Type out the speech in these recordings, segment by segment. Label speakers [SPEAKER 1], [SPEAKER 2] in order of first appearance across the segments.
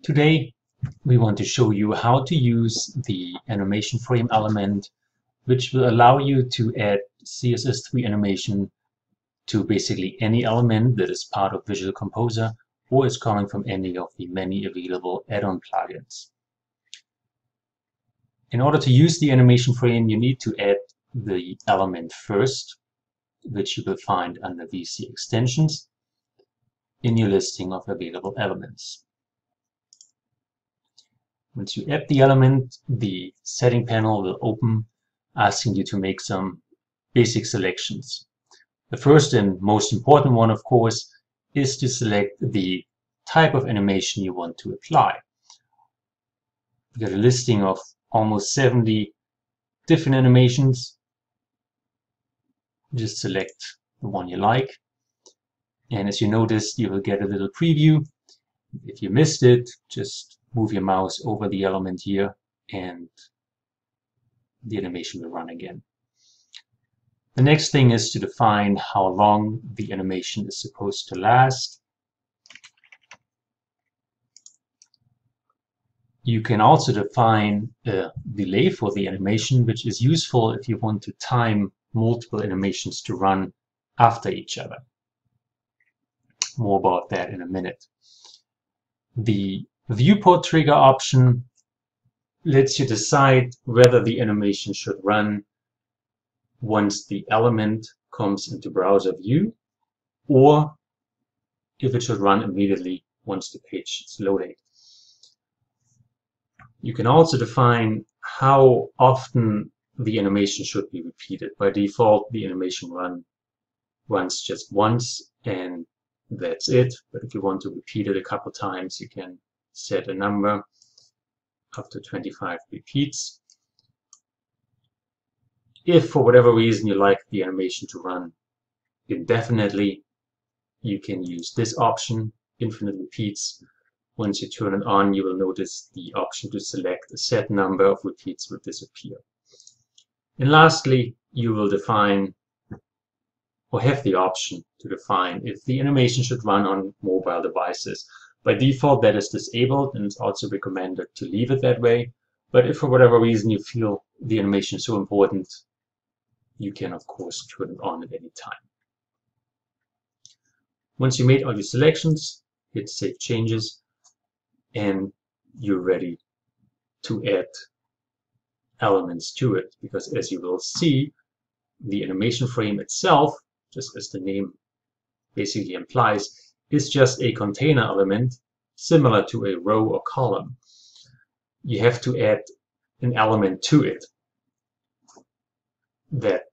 [SPEAKER 1] Today we want to show you how to use the animation frame element, which will allow you to add CSS3 animation to basically any element that is part of Visual Composer or is coming from any of the many available add-on plugins. In order to use the animation frame, you need to add the element first, which you will find under VCE extensions in your listing of available elements. Once you add the element, the setting panel will open, asking you to make some basic selections. The first and most important one, of course, is to select the type of animation you want to apply. We've got a listing of almost 70 different animations. Just select the one you like. And as you noticed, you will get a little preview. If you missed it, just move your mouse over the element here and the animation will run again. The next thing is to define how long the animation is supposed to last. You can also define a delay for the animation, which is useful if you want to time multiple animations to run after each other. More about that in a minute. The Viewport Trigger option lets you decide whether the animation should run once the element comes into browser view or if it should run immediately once the page is loading. You can also define how often the animation should be repeated. By default, the animation runs just once and that's it. But if you want to repeat it a couple times, you can set a number up to 25 repeats. If for whatever reason you like the animation to run indefinitely, you can use this option, infinite repeats. Once you turn it on, you will notice the option to select a set number of repeats will disappear. And lastly, you will define or have the option to define if the animation should run on mobile devices. By default, that is disabled, and it's also recommended to leave it that way. But if for whatever reason you feel the animation is so important, you can of course turn it on at any time. Once you made all your selections, hit Save Changes, and you're ready to add elements to it. Because as you will see, the animation frame itself, just as the name basically implies, is just a container element similar to a row or column. You have to add an element to it that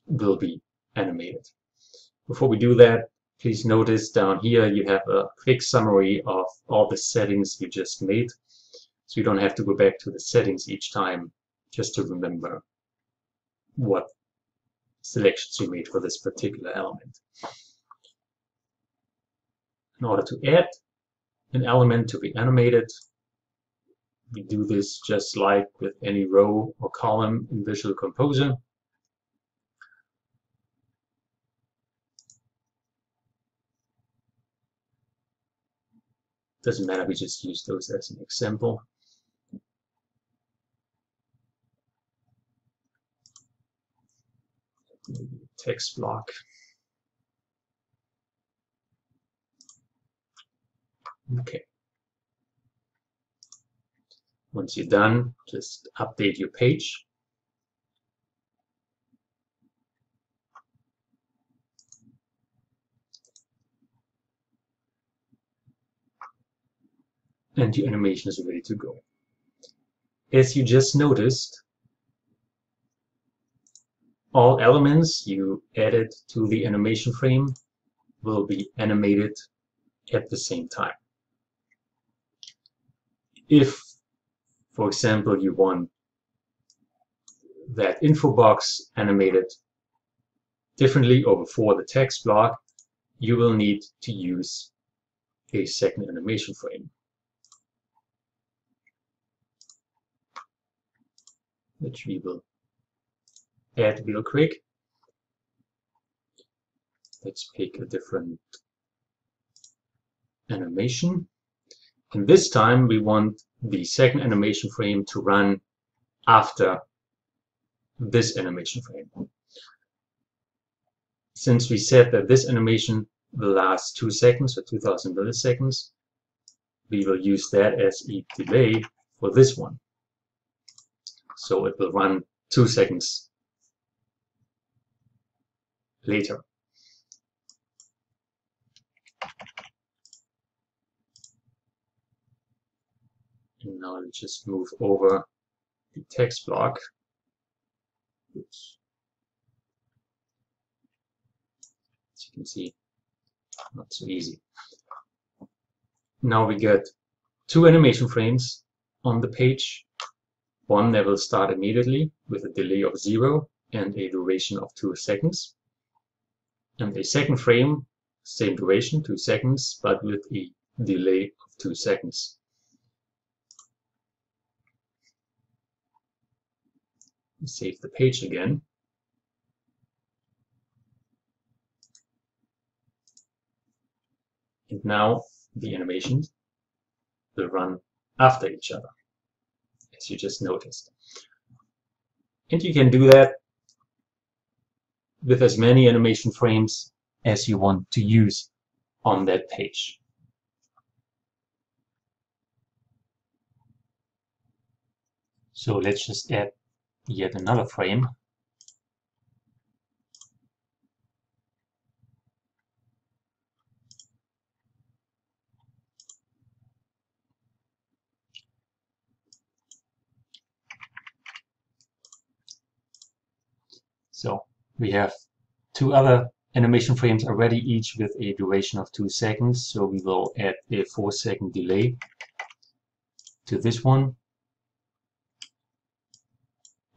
[SPEAKER 1] will be animated. Before we do that, please notice down here you have a quick summary of all the settings you just made. So you don't have to go back to the settings each time just to remember what selections you made for this particular element. In order to add an element to be animated, we do this just like with any row or column in Visual Composer. Doesn't matter, we just use those as an example. Text block. Okay. Once you're done, just update your page. And your animation is ready to go. As you just noticed, all elements you added to the animation frame will be animated at the same time. If, for example, you want that info box animated differently or before the text block, you will need to use a second animation frame, which we will add real quick. Let's pick a different animation. And this time we want the second animation frame to run after this animation frame. Since we said that this animation will last 2 seconds or 2000 milliseconds, we will use that as a delay for this one. So it will run 2 seconds later. And now let's just move over the text block. Oops. As you can see, not so easy. Now we get 2 animation frames on the page. One that will start immediately with a delay of 0 and a duration of 2 seconds. And a second frame, same duration, 2 seconds, but with a delay of 2 seconds. Save the page again. And now the animations will run after each other, as you just noticed. And you can do that with as many animation frames as you want to use on that page. So let's just add yet another frame. So we have 2 other animation frames already, each with a duration of 2 seconds. So we will add a 4-second delay to this one.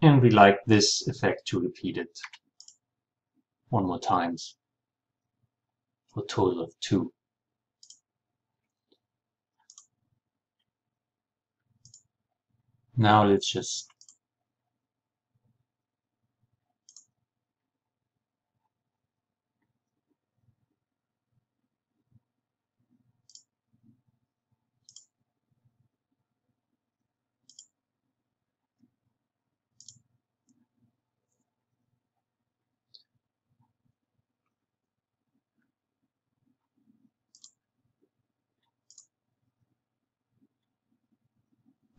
[SPEAKER 1] And we like this effect to repeat it 1 more times for a total of 2. Now let's just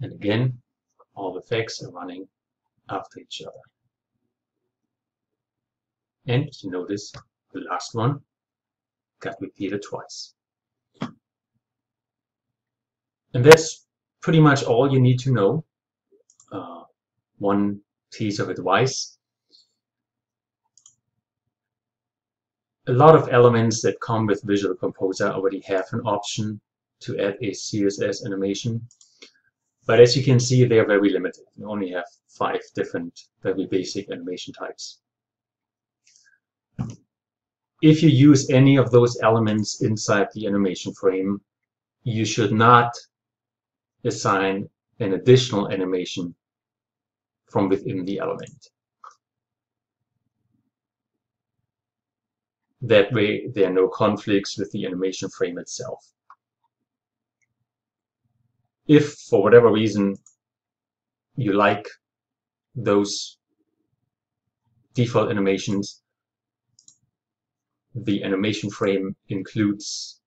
[SPEAKER 1] and again, all the effects are running after each other. And you notice the last one got repeated twice. And that's pretty much all you need to know. One piece of advice. A lot of elements that come with Visual Composer already have an option to add a CSS animation. But as you can see, they are very limited. You only have 5 different very basic animation types. If you use any of those elements inside the animation frame, you should not assign an additional animation from within the element. That way, there are no conflicts with the animation frame itself. If, for whatever reason, you like those default animations, the animation frame includes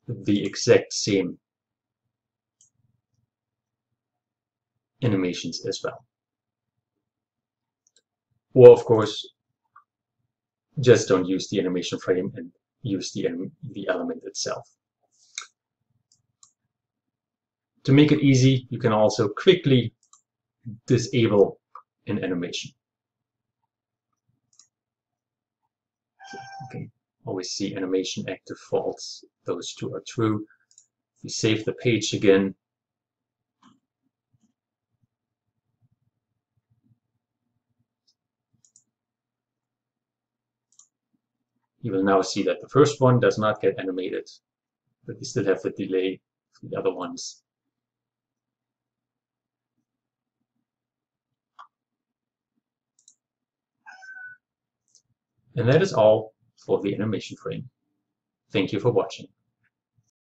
[SPEAKER 1] the exact same animations as well. Or, of course, just don't use the animation frame and use the element itself. To make it easy, you can also quickly disable an animation. Okay, always see animation active false. Those 2 are true. If you save the page again, you will now see that the first one does not get animated, but we still have the delay for the other ones. And that is all for the animation frame. Thank you for watching.